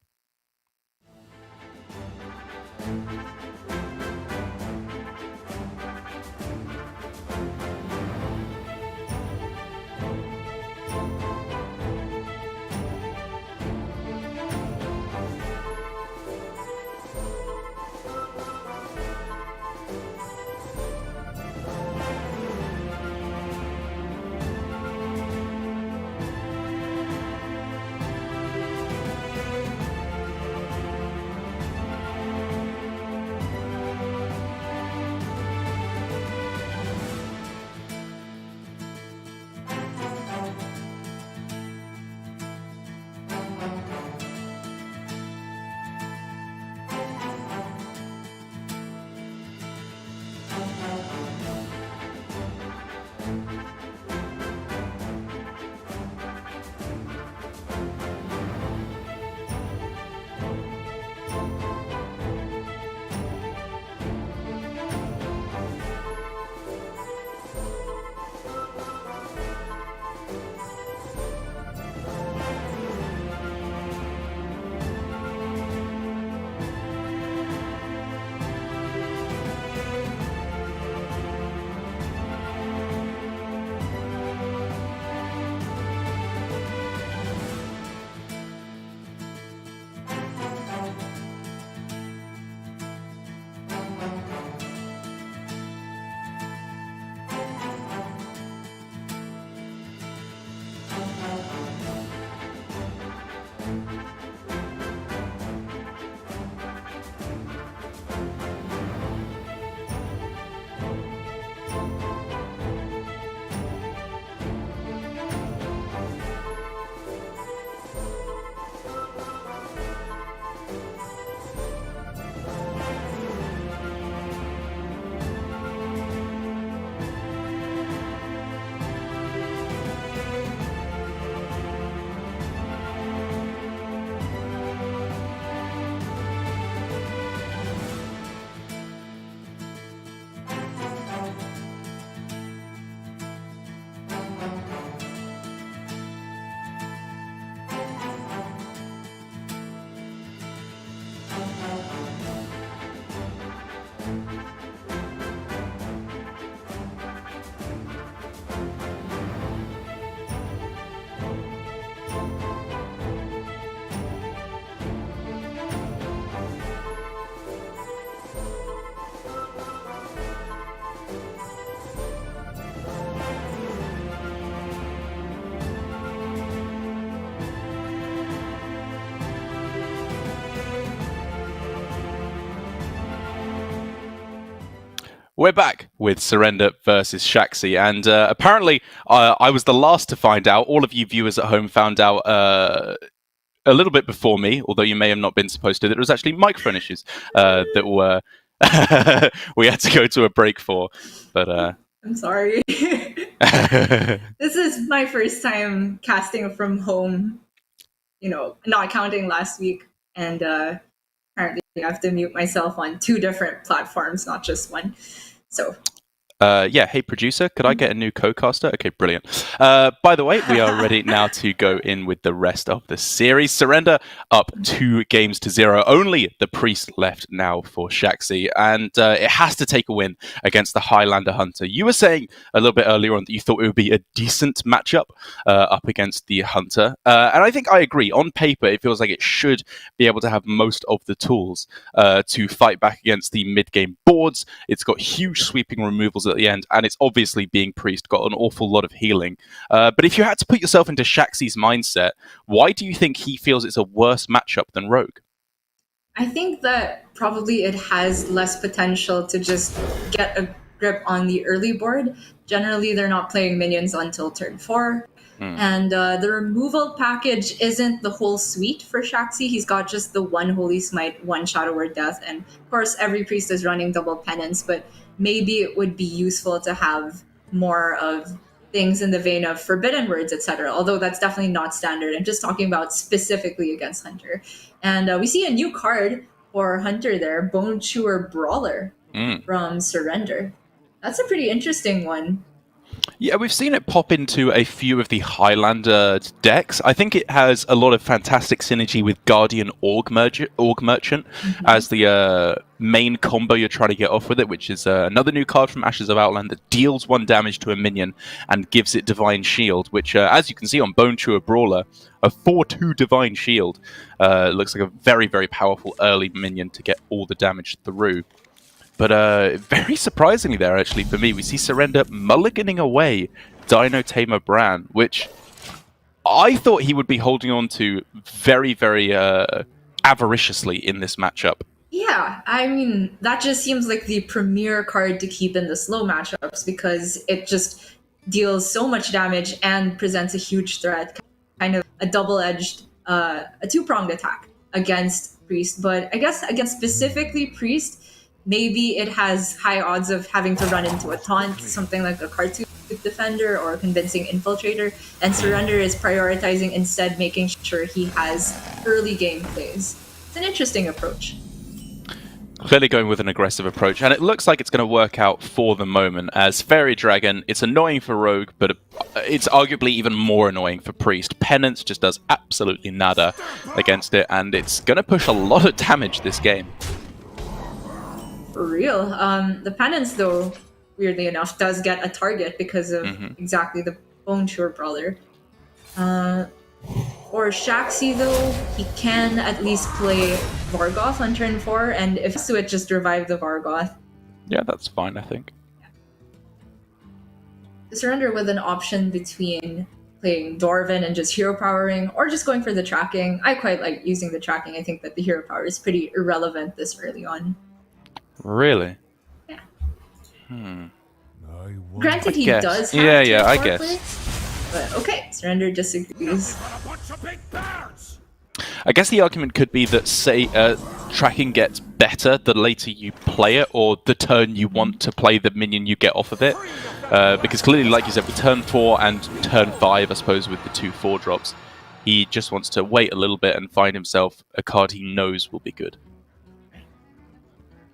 We're back with Surrender versus Shaxy, and apparently I was the last to find out. All of you viewers at home found out a little bit before me, although you may have not been supposed to. That it was actually microphone issues that were we had to go to a break for. But I'm sorry. This is my first time casting from home, not counting last week. And apparently I have to mute myself on 2 different platforms, not just one. So yeah, hey producer, could I get a new co-caster? Okay, brilliant. By the way, we are ready now to go in with the rest of the series. Surrender up 2-0. Only the priest left now for Shaxy, and it has to take a win against the Highlander Hunter. You were saying a little bit earlier on that you thought it would be a decent matchup up against the Hunter, and I think I agree. On paper, it feels like it should be able to have most of the tools to fight back against the mid-game boards. It's got huge sweeping removals at the end, and it's obviously being priest, got an awful lot of healing. But if you had to put yourself into Shaxy's mindset, why do you think he feels it's a worse matchup than Rogue? I think that probably it has less potential to just get a grip on the early board. Generally, they're not playing minions until turn 4. And the removal package isn't the whole suite for Shaxy. He's got just the 1 Holy Smite, 1 Shadow Word Death, and of course every priest is running double penance, but maybe it would be useful to have more of things in the vein of Forbidden Words, etc. Although that's definitely not standard. I'm just talking about specifically against Hunter. And we see a new card for Hunter there, Bone Chewer Brawler from Surrender. That's a pretty interesting one. Yeah, we've seen it pop into a few of the Highlander decks. I think it has a lot of fantastic synergy with Guardian Org Merchant as the main combo you're trying to get off with it, which is another new card from Ashes of Outland that deals 1 damage to a minion and gives it Divine Shield, which, as you can see on Bone Chewer Brawler, a 4/2 Divine Shield looks like a very, very powerful early minion to get all the damage through. But very surprisingly there, actually, for me, we see Surrender mulliganing away Dino Tamer Bran, which I thought he would be holding on to very, very avariciously in this matchup. Yeah, I mean, that just seems like the premier card to keep in the slow matchups because it just deals so much damage and presents a huge threat. Kind of a double-edged, a 2-pronged attack against Priest. But I guess against specifically Priest, maybe it has high odds of having to run into a taunt, something like a cartoon defender or a convincing infiltrator, and Surrender is prioritizing instead making sure he has early game plays. It's an interesting approach. Clearly going with an aggressive approach, and it looks like it's going to work out for the moment. As Fairy Dragon, it's annoying for Rogue, but it's arguably even more annoying for Priest. Penance just does absolutely nada against it, and it's going to push a lot of damage this game. For real. The Penance, though, weirdly enough, does get a target because of exactly the Bone Chewer Brawler. For Shaxy, though, he can at least play Vargoth on turn 4, and if so, it just revive the Vargoth. Yeah, that's fine, I think. To Surrender with an option between playing Dwarven and just hero powering, or just going for the tracking. I quite like using the tracking. I think that the hero power is pretty irrelevant this early on. Really? Yeah. Granted, he does have I guess. Plays, but okay, Surrender disagrees. I guess the argument could be that, say, tracking gets better the later you play it, or the turn you want to play the minion you get off of it. Because clearly, like you said, with turn 4 and turn 5, I suppose, with the 2 4-drops, he just wants to wait a little bit and find himself a card he knows will be good.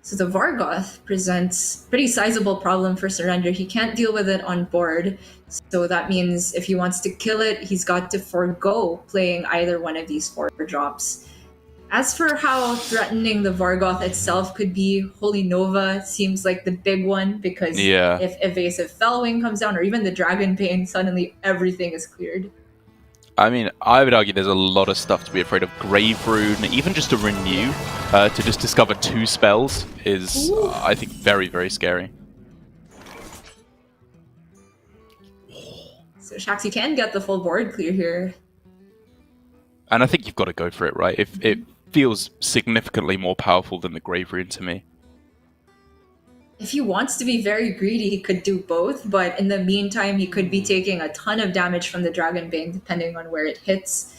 So the Vargoth presents a pretty sizable problem for Surrender. He can't deal with it on board. So that means if he wants to kill it, he's got to forego playing either one of these 4-drops. As for how threatening the Vargoth itself could be, Holy Nova seems like the big one because if Evasive Fellwing comes down or even the Dragon Pain, suddenly everything is cleared. I mean, I would argue there's a lot of stuff to be afraid of. Grave Rune, even just to renew, to just discover 2 spells is, I think, very, very scary. So Shaxy can get the full board clear here. And I think you've got to go for it, right? It feels significantly more powerful than the Grave Rune to me. if he wants to be very greedy, he could do both. But in the meantime, he could be taking a ton of damage from the Dragon Bane, depending on where it hits.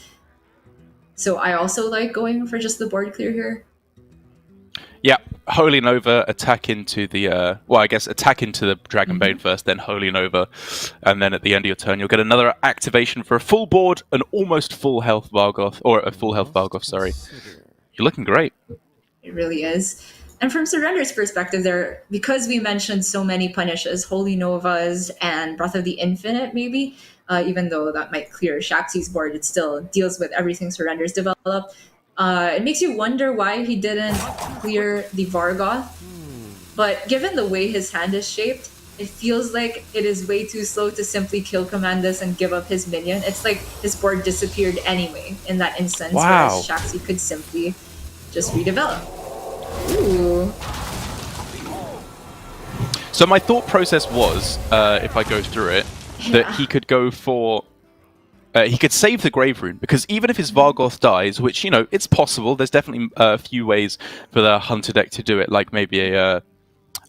So I also like going for just the board clear here. Yeah, Holy Nova attack into the attack into the Dragon Bane first, then Holy Nova, and then at the end of your turn you'll get another activation for a full board, an almost full health Vargoth, or a full health Vargoth. Sorry, you're looking great. It really is. And from Surrender's perspective, there, because we mentioned so many punishes, Holy Novas and Breath of the Infinite, maybe, even though that might clear Shaxy's board, it still deals with everything Surrender's developed. It makes you wonder why he didn't clear the Vargoth. But given the way his hand is shaped, it feels like it is way too slow to simply kill Commandus and give up his minion. It's like his board disappeared anyway in that instance, whereas Shaxy could simply just redevelop. Ooh. So my thought process was, if I go through it, that he could go for... he could save the Grave Rune, because even if his Vargoth dies, which, you know, it's possible, there's definitely a few ways for the Hunter deck to do it, like maybe a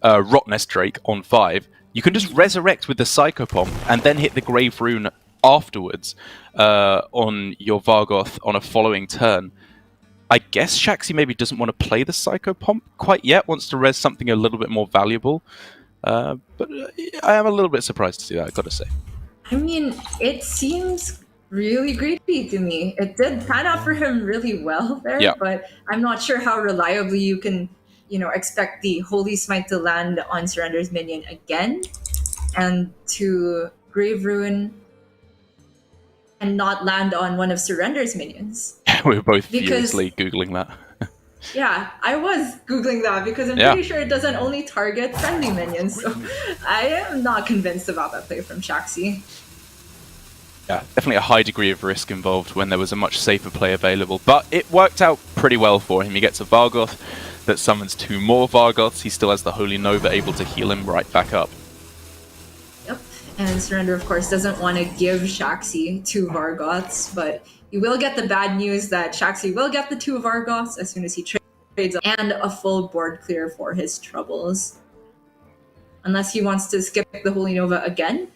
Rotnest Drake on 5, you can just resurrect with the Psychopomp and then hit the Grave Rune afterwards on your Vargoth on a following turn. I guess Shaxy maybe doesn't want to play the Psychopomp quite yet, wants to res something a little bit more valuable. But I am a little bit surprised to see that, I've got to say. I mean, it seems really greedy to me. It did pan out for him really well there, but I'm not sure how reliably you can, you know, expect the Holy Smite to land on Surrender's minion again and to Grave Rune and not land on one of Surrender's minions. We were both furiously Googling that. Yeah, I was Googling that because I'm pretty sure it doesn't only target friendly minions. So I am not convinced about that play from Shaxy. Yeah, definitely a high degree of risk involved when there was a much safer play available. But it worked out pretty well for him. He gets a Vargoth that summons 2 more Vargoths. He still has the Holy Nova able to heal him right back up. Yep, and Surrender, of course, doesn't want to give Shaxy 2 Vargoths, but you will get the bad news that Shaxy will get the 2 Vargoths as soon as he trades, and a full board clear for his troubles. Unless he wants to skip the Holy Nova again.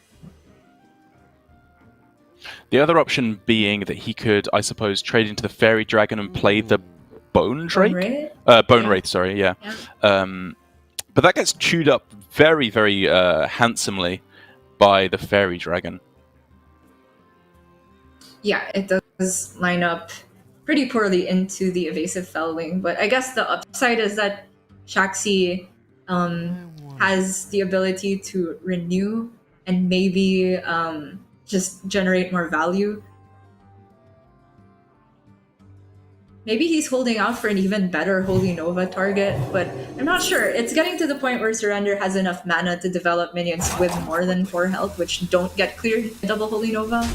The other option being that he could, I suppose, trade into the Fairy Dragon and play the Bone Drake? Bone Wraith, sorry, yeah. But that gets chewed up very, very handsomely by the Fairy Dragon. Yeah, it does line up pretty poorly into the evasive Fellwing, but I guess the upside is that Shaxy has the ability to renew and maybe just generate more value. Maybe he's holding out for an even better Holy Nova target, but I'm not sure. It's getting to the point where Surrender has enough mana to develop minions with more than 4 health, which don't get cleared double Holy Nova.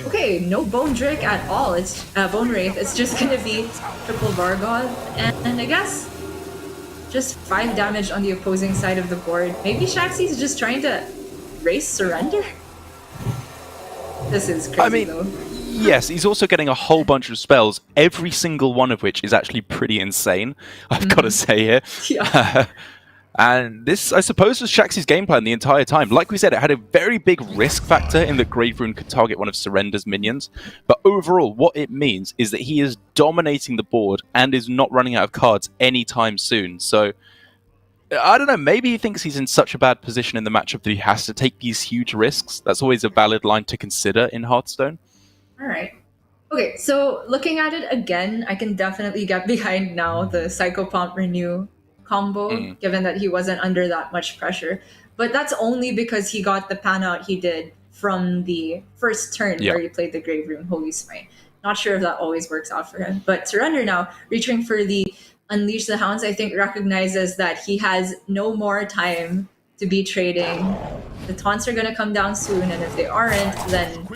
Okay, no Bone Drake at all. It's Bone Wraith. It's just gonna be triple Vargoth, and I guess just 5 damage on the opposing side of the board. Maybe Shaxy's just trying to race Surrender? This is crazy, though. Yes, he's also getting a whole bunch of spells, every single one of which is actually pretty insane, I've got to say here. Yeah. And this, I suppose, was Shaxy's game plan the entire time. Like we said, it had a very big risk factor in that Grave Rune could target one of Surrender's minions. But overall, what it means is that he is dominating the board and is not running out of cards anytime soon. So, I don't know, maybe he thinks he's in such a bad position in the matchup that he has to take these huge risks. That's always a valid line to consider in Hearthstone. All right. Okay, so looking at it again, I can definitely get behind now the Psychopomp Renew combo, given that he wasn't under that much pressure. But that's only because he got the pan out he did from the first turn where he played the Grave Rune Holy Smite. Not sure if that always works out for him. But Surrender now, reaching for the Unleash the Hounds, I think recognizes that he has no more time to be trading. The taunts are going to come down soon, and if they aren't, then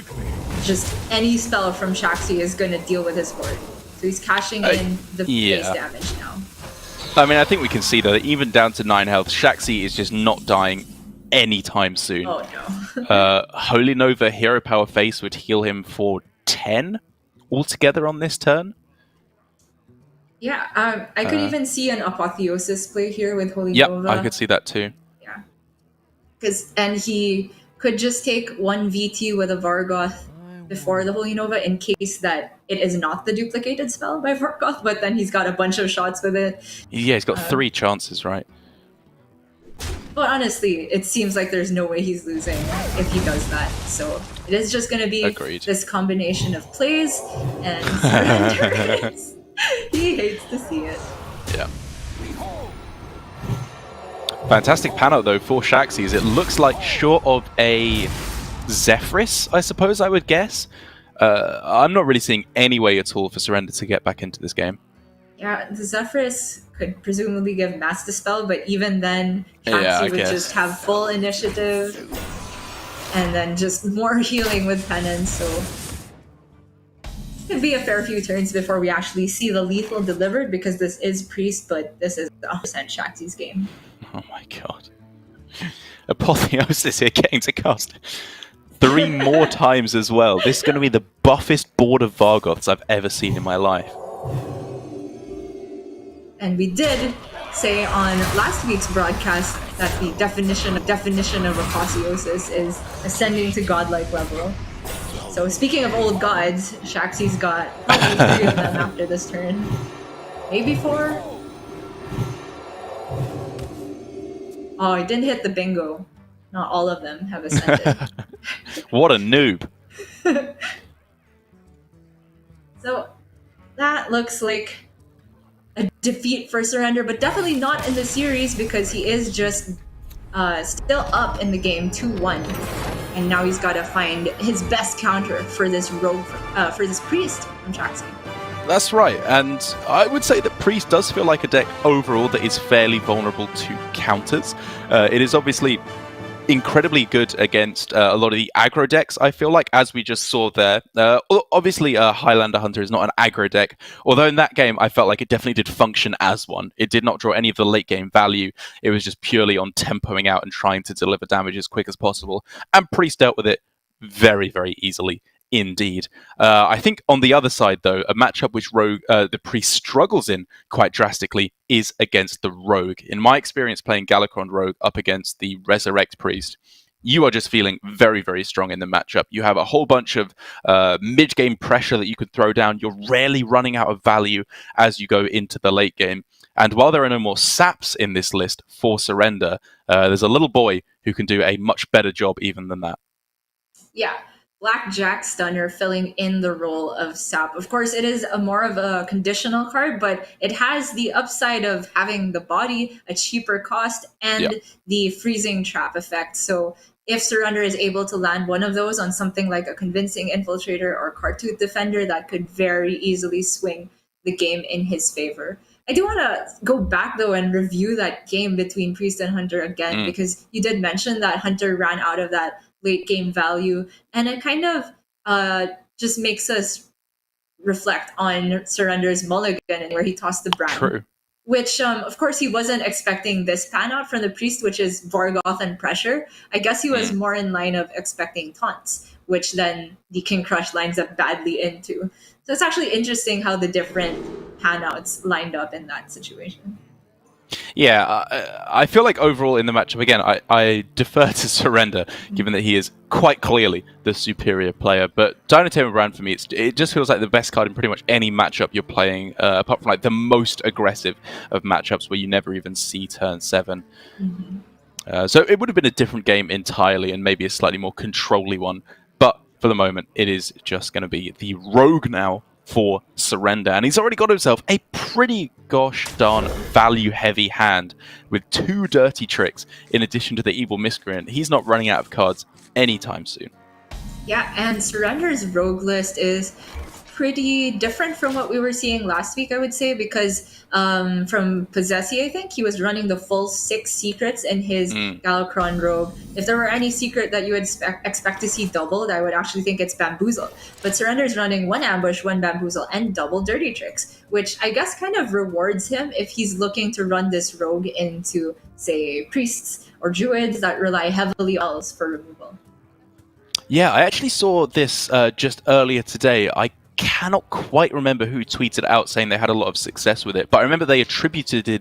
just any spell from Shaxy is going to deal with his board. So he's cashing in the base damage now. I mean, I think we can see that even down to 9 health, Shaxy is just not dying anytime soon. Oh no. Holy Nova Hero Power Face would heal him for 10 altogether on this turn. Yeah, I could even see an Apotheosis play here with Holy Yep, Nova. I could see that too. Yeah. And he could just take one VT with a Vargoth before the Holy Nova in case that it is not the duplicated spell by Vargoth, but then he's got a bunch of shots with it. Yeah, he's got 3 chances, right? But honestly, it seems like there's no way he's losing if he does that. So it is just going to be Agreed. this combination of plays and surrenders. He hates to see it. Yeah. Fantastic pan out though for Shaxy's. It looks like short of a Zephrys, I suppose I would guess. I'm not really seeing any way at all for Surrender to get back into this game. Yeah, the Zephrys could presumably give Mass Dispel, but even then, Shaxy would just have full initiative and then just more healing with Penance, so it'd be a fair few turns before we actually see the lethal delivered because this is Priest, but this is 100% Shaxy's game. Oh my god. Apotheosis here getting to cast 3 more times as well. This is going to be the buffest board of Vargoths I've ever seen in my life. And we did say on last week's broadcast that the definition of Apotheosis is ascending to godlike level. So speaking of old gods, Shaxy's got probably 3 of them after this turn. Maybe 4? Oh, I didn't hit the bingo. Not all of them have ascended. What a noob. So that looks like a defeat for Surrender, but definitely not in the series because he is just still up in the game 2-1. And now he's got to find his best counter for this rogue, for this Priest from Shaxy. That's right, and I would say that Priest does feel like a deck overall that is fairly vulnerable to counters. It is obviously incredibly good against a lot of the aggro decks, I feel like, as we just saw there. Obviously, Highlander Hunter is not an aggro deck, although in that game I felt like it definitely did function as one. It did not draw any of the late game value. It was just purely on tempoing out and trying to deliver damage as quick as possible, and Priest dealt with it very, very easily. Indeed. I think on the other side, though, a matchup which the Priest struggles in quite drastically is against the Rogue. In my experience playing Galakron Rogue up against the Resurrect Priest, you are just feeling very, very strong in the matchup. You have a whole bunch of mid-game pressure that you could throw down. You're rarely running out of value as you go into the late game. And while there are no more saps in this list for Surrender, there's a little boy who can do a much better job even than that. Yeah. Blackjack Stunner filling in the role of Sap. Of course, it is more of a conditional card, but it has the upside of having the body, a cheaper cost, and the freezing trap effect. So if Surrender is able to land one of those on something like a Convincing Infiltrator or Cartooth Defender, that could very easily swing the game in his favor. I do want to go back, though, and review that game between Priest and Hunter again, because you did mention that Hunter ran out of that late game value, and it kind of just makes us reflect on Surrender's mulligan where he tossed the brand. True. Which, of course, he wasn't expecting this pan out from the Priest, which is Vargoth and Pressure. I guess he was more in line of expecting taunts, which then the King Crush lines up badly into. So it's actually interesting how the different pan outs lined up in that situation. Yeah, I feel like overall in the matchup, again, I defer to Surrender, given that he is quite clearly the superior player. But Dynatamer Brand, for me, it just feels like the best card in pretty much any matchup you're playing, apart from like the most aggressive of matchups where you never even see turn 7. So it would have been a different game entirely and maybe a slightly more controlly one. But for the moment, it is just going to be the Rogue now for Surrender, and he's already got himself a pretty gosh darn value-heavy hand with 2 dirty tricks in addition to the Evil Miscreant. He's not running out of cards anytime soon. Yeah, and Surrender's Rogue list is pretty different from what we were seeing last week, I would say, because from Possessi, I think, he was running the full 6 secrets in his Galakron Rogue. If there were any secret that you would expect to see doubled, I would actually think it's Bamboozle. But Surrender's running 1 Ambush, 1 Bamboozle, and double Dirty Tricks, which I guess kind of rewards him if he's looking to run this Rogue into, say, Priests or Druids that rely heavily on spells for removal. Yeah, I actually saw this just earlier today. I cannot quite remember who tweeted it out saying they had a lot of success with it, but I remember they attributed the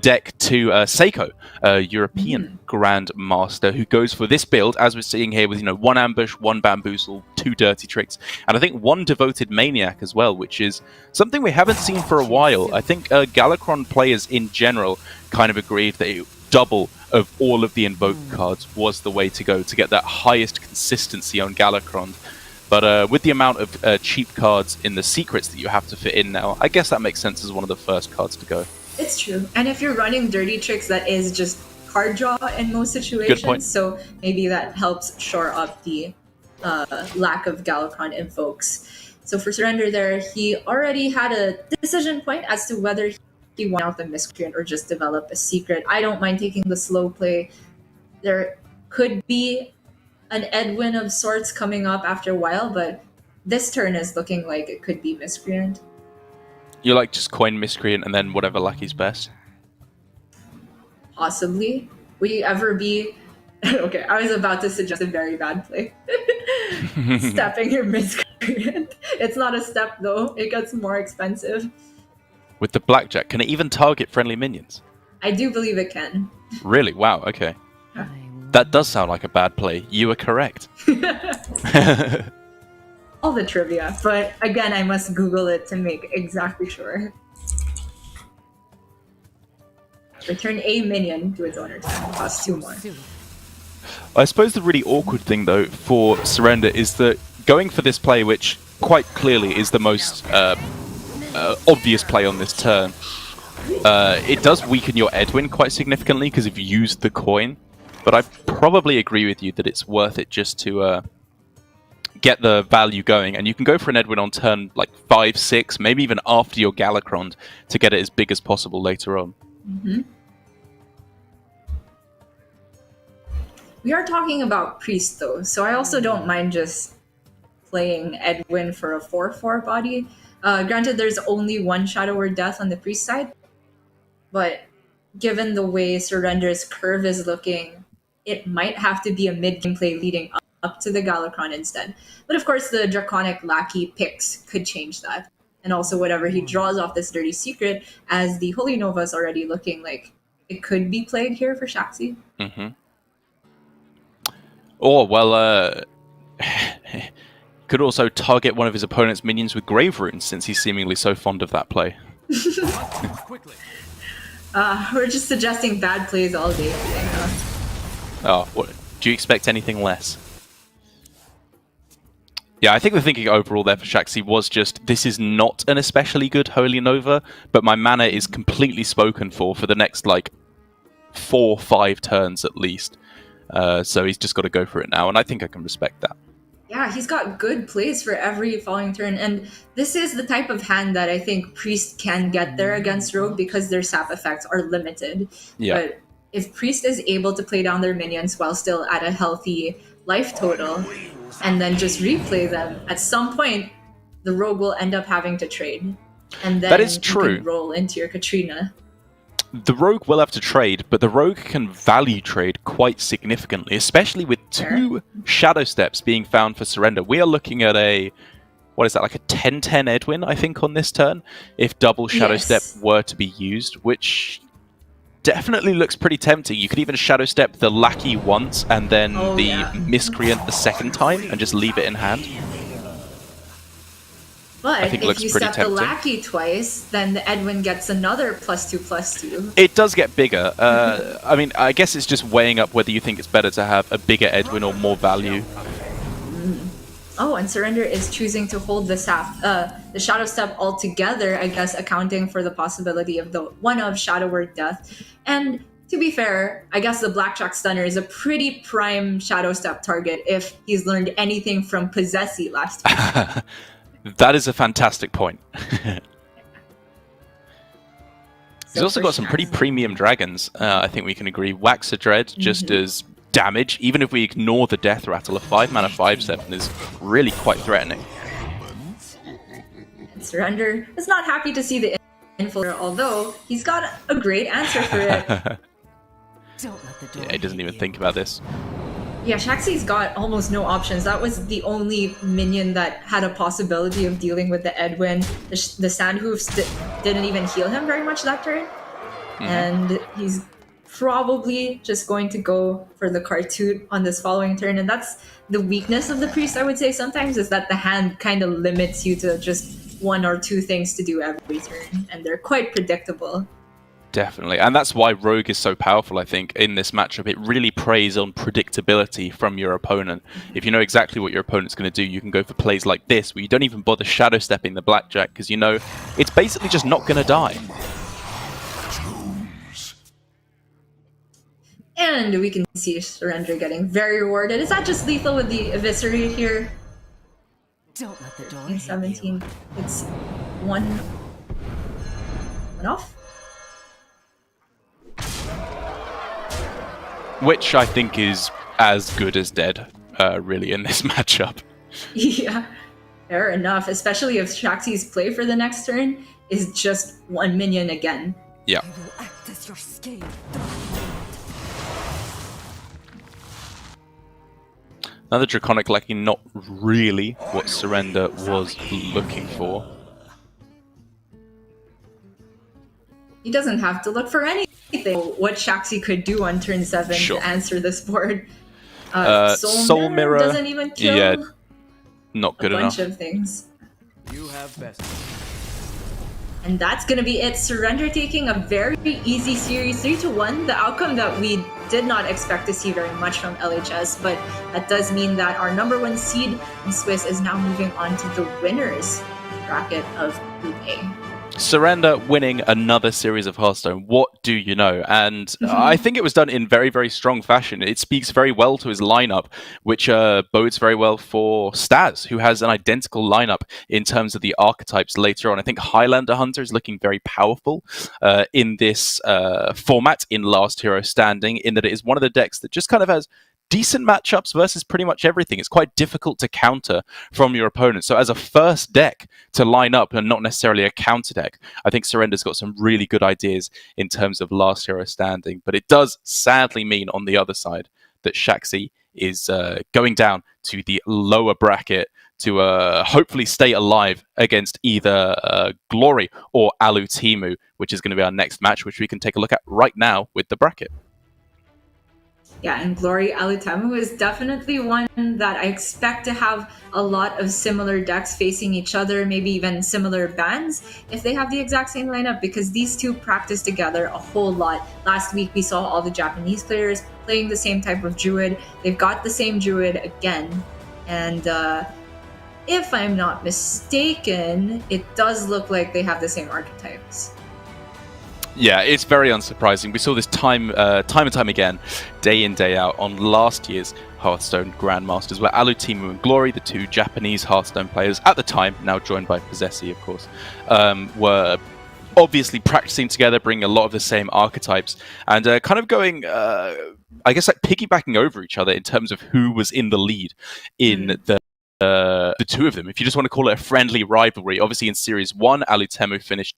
deck to Seiko, a European Grandmaster, who goes for this build, as we're seeing here, with 1 ambush, 1 bamboozle, 2 dirty tricks, and I think 1 devoted maniac as well, which is something we haven't seen for a while. I think Galakron players in general kind of agreed that double of all of the invoke cards was the way to go to get that highest consistency on Galakron. But with the amount of cheap cards in the secrets that you have to fit in now, I guess that makes sense as one of the first cards to go. It's true. And if you're running dirty tricks, that is just card draw in most situations. Good point. So maybe that helps shore up the lack of Galakron invokes. So for Surrender there, he already had a decision point as to whether he want out the Miscreant or just develop a secret. I don't mind taking the slow play. There could be an Edwin of sorts coming up after a while, but this turn is looking like it could be Miscreant. You like just coin Miscreant and then whatever lucky's best? Possibly. Will you ever be... Okay, I was about to suggest a very bad play. Stepping your Miscreant. It's not a step though, it gets more expensive. With the blackjack, can it even target friendly minions? I do believe it can. Really? Wow, okay. That does sound like a bad play. You are correct. All the trivia, but again, I must Google it to make exactly sure. Return a minion to its owner's hand, cost 2 more. I suppose the really awkward thing, though, for Surrender is that going for this play, which quite clearly is the most obvious play on this turn, it does weaken your Edwin quite significantly because you've used the coin. But I probably agree with you that it's worth it just to get the value going. And you can go for an Edwin on turn like 5, 6, maybe even after your Galakron to get it as big as possible later on. Mm-hmm. We are talking about Priest though, so I also don't mind just playing Edwin for a 4/4 body. Granted, there's only 1 Shadow Word Death on the Priest side, but given the way Surrender's curve is looking, it might have to be a mid-game play leading up to the Galakron instead. But of course, the Draconic Lackey picks could change that. And also whatever he draws off this Dirty Secret, as the Holy Nova is already looking like it could be played here for Shaxy. Mm-hmm. Or, well, could also target one of his opponent's minions with Grave Runes, since he's seemingly so fond of that play. We're just suggesting bad plays all day today, huh? Oh, what, do you expect anything less? Yeah, I think the thinking overall there for Shaxy was just, this is not an especially good Holy Nova, but my mana is completely spoken for the next, like, 4 or 5 turns at least. So he's just got to go for it now, and I think I can respect that. Yeah, he's got good plays for every following turn, and this is the type of hand that I think Priest can get there against Rogue because their sap effects are limited. Yeah. But if Priest is able to play down their minions while still at a healthy life total, and then just replay them, at some point, the Rogue will end up having to trade. And then that is true. You can roll into your Katrina. The Rogue will have to trade, but the Rogue can value trade quite significantly, especially with 2 Shadow Steps being found for Surrender. We are looking at a, what is that, like a 10-10 Edwin, I think, on this turn, if double Shadow Step were to be used, which definitely looks pretty tempting. You could even Shadow Step the Lackey once, and then Miscreant the second time, and just leave it in hand. But if you step the Lackey twice, then the Edwin gets another +2/+2. It does get bigger. I mean, I guess it's just weighing up whether you think it's better to have a bigger Edwin or more value. Oh, and Surrender is choosing to hold the Shadow Step altogether, I guess accounting for the possibility of the one of Shadow Word Death. And to be fair, I guess the Blackjack Stunner is a pretty prime Shadow Step target if he's learned anything from Possessy last week. That is a fantastic point. He's also got some pretty premium dragons, I think we can agree. Waxer Dread, just as damage, even if we ignore the Death Rattle, a 5-mana 5/7 is really quite threatening. Surrender is not happy to see the infiltrator, although he's got a great answer for it. Yeah, he doesn't even think about this. Yeah, Shaxy's got almost no options. That was the only minion that had a possibility of dealing with the Edwin. The Sandhoofs didn't even heal him very much that turn. And he's probably just going to go for the Kartut on this following turn. And that's the weakness of the Priest, I would say, sometimes, is that the hand kind of limits you to just one or two things to do every turn. And they're quite predictable. Definitely. And that's why Rogue is so powerful, I think, in this matchup. It really preys on predictability from your opponent. If you know exactly what your opponent's going to do, you can go for plays like this, where you don't even bother shadow stepping the blackjack, because you know it's basically just not going to die. And we can see Surrender getting very rewarded. Is that just lethal with the Eviscerate here? Don't let the door In hit 17. you. It's one off. Which I think is as good as dead, really, in this matchup. Yeah, fair enough. Especially if Shaxy's play for the next turn is just one minion again. Yeah. I will act as your scale. Another Draconic Lucky, not really what Surrender was looking for. He doesn't have to look for anything. What Shaxy could do on turn 7 Sure. to answer this board. Soul Mirror doesn't even kill yeah, not good a bunch enough. of things. You have best. And that's going to be it. Surrender taking a very easy series 3-1. The outcome that we did not expect to see very much from LHS, but that does mean that our #1 seed in Swiss is now moving on to the winners bracket of Group A. Surrender winning another series of Hearthstone. What do you know? And I think it was done in very, very strong fashion. It speaks very well to his lineup, which bodes very well for Staz, who has an identical lineup in terms of the archetypes later on. I think Highlander Hunter is looking very powerful in this format in Last Hero Standing, in that it is one of the decks that just kind of has decent matchups versus pretty much everything. It's quite difficult to counter from your opponent. So as a first deck to line up and not necessarily a counter deck, I think Surrender's got some really good ideas in terms of Last Hero Standing. But it does sadly mean on the other side that Shaxy is going down to the lower bracket to hopefully stay alive against either Glory or Alu Timu, which is going to be our next match, which we can take a look at right now with the bracket. Yeah, and Glory Alutamu is definitely one that I expect to have a lot of similar decks facing each other, maybe even similar bans if they have the exact same lineup, because these two practice together a whole lot. Last week we saw all the Japanese players playing the same type of Druid. They've got the same Druid again, and if I'm not mistaken, it does look like they have the same archetypes. Yeah, it's very unsurprising. We saw this time and time again, day in, day out, on last year's Hearthstone Grandmasters, where Alu Timu and Glory, the two Japanese Hearthstone players at the time, now joined by Possessi, of course, were obviously practicing together, bringing a lot of the same archetypes, and kind of going, I guess, like piggybacking over each other in terms of who was in the lead in the two of them. If you just want to call it a friendly rivalry, obviously in Series 1, Alu Timu finished